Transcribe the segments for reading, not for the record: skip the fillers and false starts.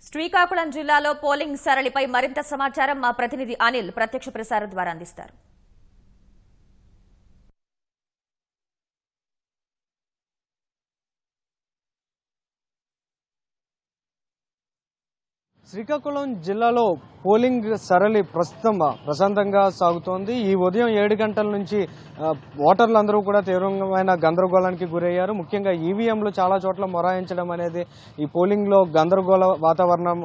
శ్రీకాకుళం జిల్లాలో పోలింగ్ సరళిపై మరింత సమాచారం మా ప్రతినిధి అనిల్ ప్రత్యక్ష ప్రసారం ద్వారా అందిస్తారు. శ్రీకాకుళం జిల్లాలో పోలింగ్ సరళి ప్రస్తుతం ప్రశాంతంగా సాగుతోంది. ఈ ఉదయం 7 గంటల నుంచి ఓటర్లందరూ కూడా తీవ్రమైన గందరగోళానికి గురయ్యారు. ముఖ్యంగా ఈవీఎంలు చాలా చోట్ల మొరాయించడం అనేది ఈ పోలింగ్లో గందరగోళ వాతావరణం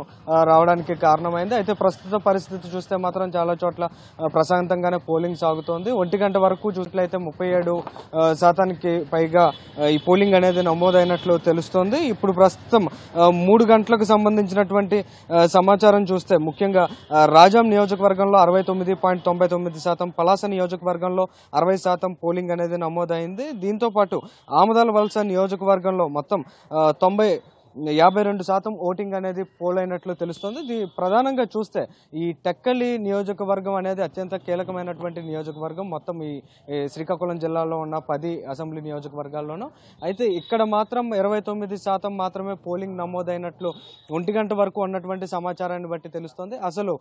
రావడానికి కారణమైంది. అయితే ప్రస్తుత పరిస్థితి చూస్తే మాత్రం చాలా చోట్ల ప్రశాంతంగానే పోలింగ్ సాగుతోంది. 1 గంట వరకు చూసినట్లయితే 37% పైగా ఈ పోలింగ్ అనేది నమోదైనట్లు తెలుస్తోంది. ఇప్పుడు ప్రస్తుతం 3 గంటలకు సంబంధించినటువంటి సమాచారం చూస్తే ముఖ్యంగా రాజాం నియోజకవర్గంలో 69.99%, పలాస నియోజకవర్గంలో 60% పోలింగ్ అనేది నమోదైంది. దీంతో పాటు ఆమదాల వలస నియోజకవర్గంలో మొత్తం 52% ఓటింగ్ అనేది పోలైనట్లు తెలుస్తోంది. ప్రధానంగా చూస్తే ఈ టెక్కలి నియోజకవర్గం అనేది అత్యంత కీలకమైనటువంటి నియోజకవర్గం మొత్తం ఈ శ్రీకాకుళం జిల్లాలో ఉన్న 10 అసెంబ్లీ నియోజకవర్గాల్లోనూ. అయితే ఇక్కడ మాత్రం 29% మాత్రమే పోలింగ్ నమోదైనట్లు 1 గంట వరకు ఉన్నటువంటి సమాచారాన్ని బట్టి తెలుస్తోంది. అసలు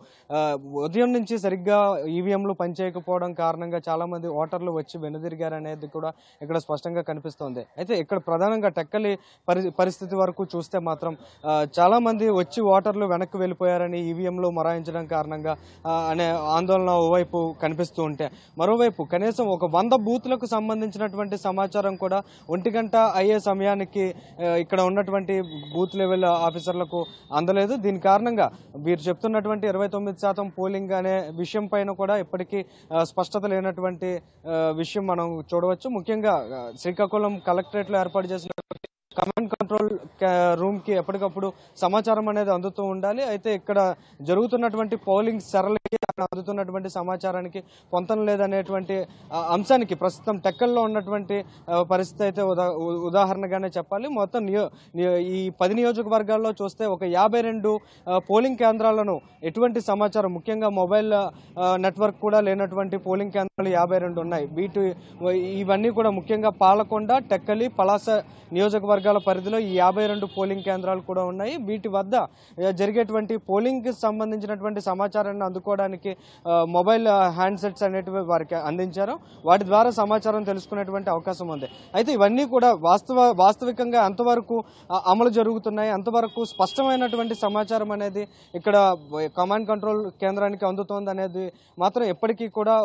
ఉదయం నుంచి సరిగ్గా ఈవీఎంలు పనిచేయకపోవడం కారణంగా చాలా మంది ఓటర్లు వచ్చి వెనుదిరిగారనేది కూడా ఇక్కడ స్పష్టంగా కనిపిస్తోంది. అయితే ఇక్కడ ప్రధానంగా టెక్కలి పరిస్థితి వరకు చూస్తే మాత్రం చాలా మంది వచ్చి ఓటర్లు వెనక్కి వెళ్ళిపోయారని ఈవీఎంలు మొరాయించడం కారణంగా అనే ఆందోళన ఓవైపు కనిపిస్తూ ఉంటే, మరోవైపు కనీసం ఒక 100 బూత్లకు సంబంధించినటువంటి సమాచారం కూడా 1 గంట అయ్యే సమయానికి ఇక్కడ ఉన్నటువంటి బూత్ లెవెల్ ఆఫీసర్లకు అందలేదు. దీని కారణంగా వీరు చెప్తున్నటువంటి 29% పోలింగ్ అనే విషయం పైన కూడా ఇప్పటికీ స్పష్టత లేనటువంటి విషయం మనం చూడవచ్చు. ముఖ్యంగా శ్రీకాకుళం కలెక్టరేట్లో ఏర్పాటు చేసిన కమాండ్ కంట్రోల్ రూమ్ కి ఎప్పటికప్పుడు సమాచారం అనేది అందుతూ ఉండాలి. అయితే ఇక్కడ జరుగుతున్నటువంటి పోలింగ్ సరళి అందుతున్నటువంటి సమాచారానికి పొంతన లేదనేటువంటి అంశానికి ప్రస్తుతం టెక్కల్లో ఉన్నటువంటి పరిస్థితి అయితే ఉదాహరణగానే చెప్పాలి. మొత్తం ఈ 10 నియోజకవర్గాల్లో చూస్తే ఒక 52 పోలింగ్ కేంద్రాలను ఎటువంటి సమాచారం, ముఖ్యంగా మొబైల్ నెట్వర్క్ కూడా లేనటువంటి పోలింగ్ కేంద్రాలు 52 ఉన్నాయి. ఇవన్నీ కూడా ముఖ్యంగా పాలకొండ, టెక్కలి, పలాస నియోజకవర్గాల పరిధిలో ఈ 52 పోలింగ్ కేంద్రాలు కూడా ఉన్నాయి. వీటి వద్ద జరిగేటువంటి పోలింగ్ సంబంధించినటువంటి సమాచారాన్ని అందుకోవడానికి మొబైల్ హ్యాండ్సెట్స్ అనేటివి వారికి అందించారు. వాటి ద్వారా సమాచారం తెలుసుకునేటువంటి అవకాశం ఉంది. అయితే ఇవన్నీ కూడా వాస్తవికంగా ఎంతవరకు అమలు జరుగుతున్నాయి, అంతవరకు స్పష్టమైనటువంటి సమాచారం అనేది ఇక్కడ కమాండ్ కంట్రోల్ కేంద్రానికి అందుతోంది అనేది మాత్రం ఎప్పటికీ కూడా